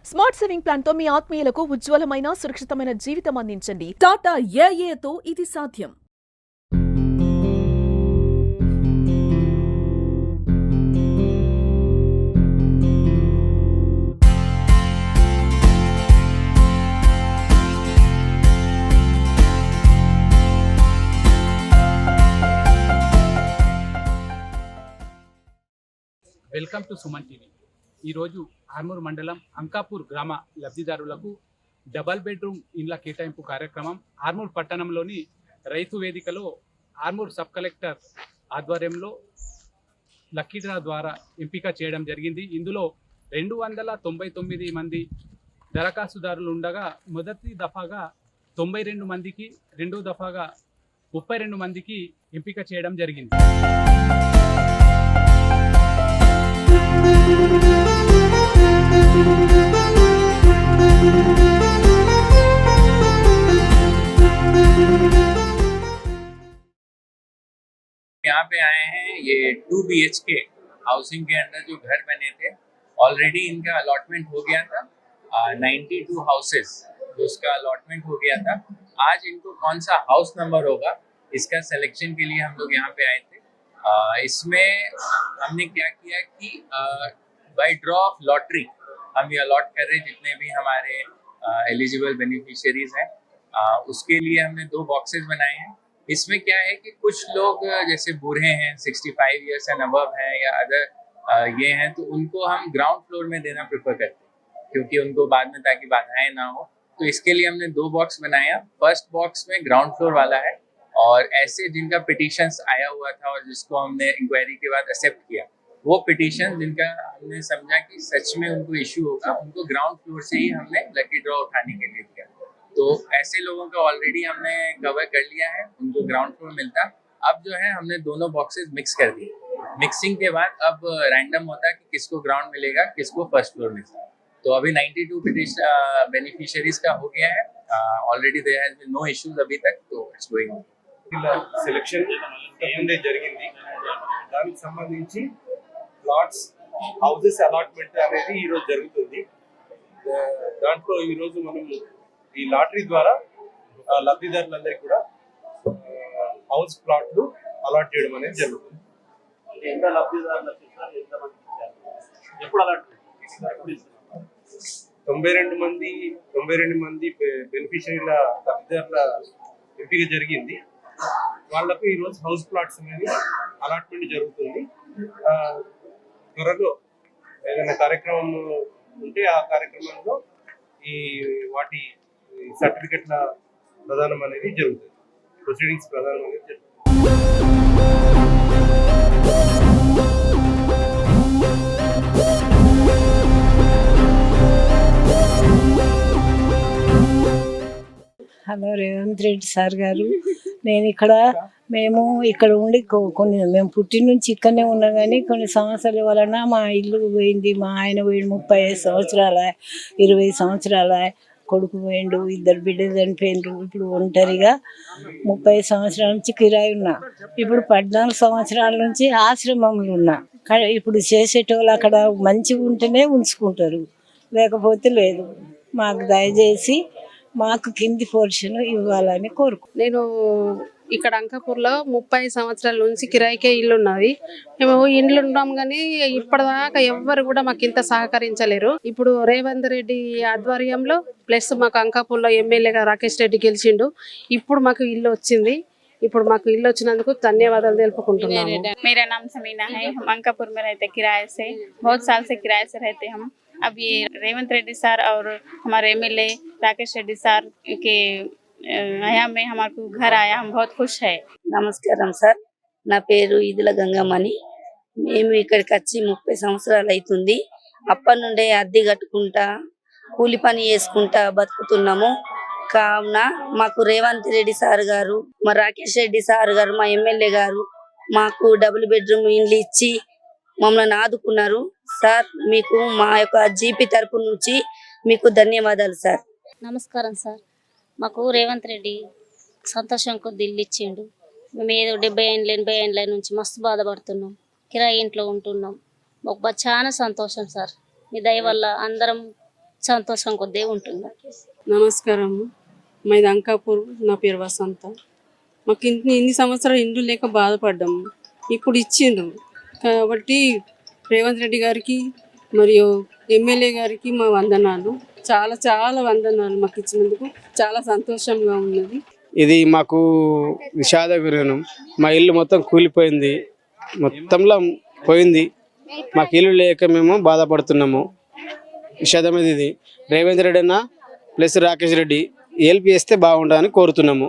Smart saving plan తో మీ ఆత్మీయులకు ఉజ్వలమైన సురక్షితమైన జీవితం అందించండి. టాటా ఏఏతో ఇది సాధ్యం. Welcome to Suman TV. ఈరోజు ఆర్మూర్ మండలం అంకాపూర్ గ్రామ లబ్ధిదారులకు డబల్ బెడ్రూమ్ ఇండ్ల కేటాయింపు కార్యక్రమం ఆర్మూర్ పట్టణంలోని రైతు వేదికలో ఆర్మూర్ సబ్ కలెక్టర్ ఆధ్వర్యంలో లక్కీ డ్రా ద్వారా ఎంపిక చేయడం జరిగింది. ఇందులో 299 మంది దరఖాస్తుదారులు ఉండగా మొదటి దఫాగా 92 మందికి, రెండో దఫాగా 32 మందికి ఎంపిక చేయడం జరిగింది. यहाँ पे आए हैं, ये 2 BHK हाउसिंग के अंदर जो घर बने थे ऑलरेडी इनका अलॉटमेंट हो गया था। 92 हाउसेस उसका अलॉटमेंट हो गया था। आज इनको कौन सा हाउस नंबर होगा इसका सिलेक्शन के लिए हम लोग यहाँ पे आए थे। इसमें हमने क्या किया कि बाय ड्रॉ ऑफ लॉटरी हम ये अलॉट कर रहे जितने भी हमारे एलिजिबल बेनिफिशियरीज हैं। उसके लिए हमने 2 बॉक्सेस बनाए हैं। इसमें क्या है कि कुछ लोग जैसे बूढ़े हैं, 65 ईयर्स एंड अबव हैं या अदर ये हैं, तो उनको हम ग्राउंड फ्लोर में देना प्रेफर करते हैं क्योंकि उनको बाद में ताकि बाधाएं ना हो। तो इसके लिए हमने 2 बॉक्स बनाया। फर्स्ट बॉक्स में ग्राउंड फ्लोर वाला है और ऐसे जिनका पिटिशंस आया हुआ था और जिसको हमने इंक्वायरी के बाद एक्सेप्ट किया, वो पिटिशन जिनका हमने समझा कि सच में उनको इश्यू होगा, उनको ग्राउंड फ्लोर से ही हमने लकी ड्रॉ उठाने के लिए दिया। तो ऐसे लोगों का ऑलरेडी हमने कवर कर लिया है, उनको ग्राउंड फ्लोर मिलता। अब जो है हमने दोनों बॉक्सेस मिक्स कर दिए। मिक्सिंग के बाद अब रैंडम होता है कि किसको ग्राउंड मिलेगा, किसको फर्स्ट फ्लोर मिलेगा। तो अभी 92 बेनिफिशियरीज का हो गया है। Already there has been no issues अभी तक, तो इट्स गोइंग ऑन। సెలక్షన్ ముందే జరిగింది. దానికి సంబంధించి ప్లాట్స్ హౌసెస్ అలాట్మెంట్ అనేది ఈరోజు జరుగుతుంది. దాంట్లో ఈరోజు మనం ఈ లాటరీ ద్వారా లబ్ధిదారులందరికీ కూడా హౌస్ ప్లాట్లు అలాట్ చేయడం అనేది జరుగుతుంది. ఎంత లబ్ధిదారులకు ఇస్తారు, ఎంతమంది ఇచ్చారు, ఎప్పుడు అలాట్మెంట్? 92 మంది బెనిఫిషరీల లబ్ధిదారుల ఎంపిక జరిగింది. వాళ్లకు ఈరోజు హౌస్ ప్లాట్స్ అనేది అలాట్మెంట్ జరుగుతుంది. త్వరలో ఏదైనా కార్యక్రమం ఉంటే ఆ కార్యక్రమంలో ఈ వాటి సర్టిఫికెట్ల ప్రదానం అనేది జరుగుతుంది. ప్రొసీడింగ్స్ ప్రదానం అనేది జరుగుతుంది. హలో రేవంత్ రెడ్డి సార్ గారు, మేము ఇక్కడ ఉండి మేము పుట్టిన నుంచి ఇక్కడనే ఉన్నా కానీ కొన్ని సంవత్సరాల వలన మా ఇల్లు పోయింది. మా ఆయన పోయిండు 35 సంవత్సరాల, 20 సంవత్సరాల కొడుకు పోయిండు, 2 బిడ్డలు చనిపోయిండ్రు. ఇప్పుడు ఒంటరిగా 30 సంవత్సరాల నుంచి కిరాయి ఉన్నా. ఇప్పుడు 14 సంవత్సరాల నుంచి ఆశ్రమంలో ఉన్నా. ఇప్పుడు చేసేటోళ్ళు అక్కడ మంచిగా ఉంటేనే ఉంచుకుంటారు, లేకపోతే లేదు. మాకు దయచేసి మాకు కింది పోర్షన్ ఇవ్వాలని నేను ఇక్కడ అంకాపూర్లో 30 సంవత్సరాల నుంచి కిరాయికే ఇల్లు ఉన్నది. మేము ఇండ్లు ఉన్నాం కానీ ఇప్పటిదాకా ఎవ్వరు కూడా మాకు ఇంత సహకరించలేరు. ఇప్పుడు రేవంత్ రెడ్డి ఆధ్వర్యంలో ప్లస్ మాకు అంకాపూర్లో ఎమ్మెల్యేగా రాకేష్ రెడ్డి గెలిచిండు. ఇప్పుడు మాకు ఇల్లు వచ్చింది. ఇప్పుడు మాకు ఇల్లు వచ్చినందుకు ధన్యవాదాలు తెలుపుకుంటున్నాము. मेरा नाम समीना है। हम अंकापुर में रहते किराए से, बहुत साल से किराए से रहते हम। अब ये रेवंत रेड्डी सर और हमारे एमएलए राकेश रेड्डी सर के यहाँ में हमारे को घर आया, हम बहुत खुश है। నమస్కారం సార్, నా పేరు ఈదుల గంగమ్మని. మేము ఇక్కడికి వచ్చి 30 సంవత్సరాలు అవుతుంది. అప్పటి నుండే అద్దె కట్టుకుంటా కూలి పని చేసుకుంటా బతుకుతున్నాము. కావున మాకు రేవంత్ రెడ్డి సార్ గారు, మా రాకేష్ రెడ్డి సార్ గారు, మా ఎమ్మెల్యే గారు మాకు డబుల్ బెడ్రూమ్ ఇండ్లు ఇచ్చి మమ్మల్ని ఆదుకున్నారు. సార్ మీకు మా యొక్క జీపీ తరపు నుంచి మీకు ధన్యవాదాలు సార్. నమస్కారం సార్, మాకు రేవంత్ రెడ్డి సంతోషం కొద్ది ఇల్లు ఇచ్చిండు. మేము ఏదో 70 ఏళ్ళ 80 ఏళ్ళ నుంచి మస్తు బాధపడుతున్నాం, కిరాయి ఇంట్లో ఉంటున్నాం. మాకు చాలా సంతోషం సార్. మీ దయ వల్ల అందరం సంతోషం కొద్దే ఉంటున్నాం. నమస్కారం, మాది అంకాపూర్. నా పేరు వసంత. మాకు ఇన్ని సంవత్సరాలు ఇండ్లు లేక బాధపడ్డాము. ఇప్పుడు ఇచ్చిండ్రు కాబట్టి రేవంత్ రెడ్డి గారికి మరియు ఎమ్మెల్యే గారికి మా వందనాలు. చాలా చాలా వందనాలు. మాకు ఇచ్చినందుకు చాలా సంతోషంగా ఉన్నది. ఇది మాకు విషాదకరం. మా ఇల్లు మొత్తం కూలిపోయింది, మొత్తంలో పోయింది. మాకు ఇల్లు లేక మేము బాధపడుతున్నాము. విషాదం ఇది. రేవంత్ రెడ్డి అన్న ప్లస్ రాకేష్ రెడ్డి హెల్ప్ చేస్తే బాగుంటుందని కోరుతున్నాము.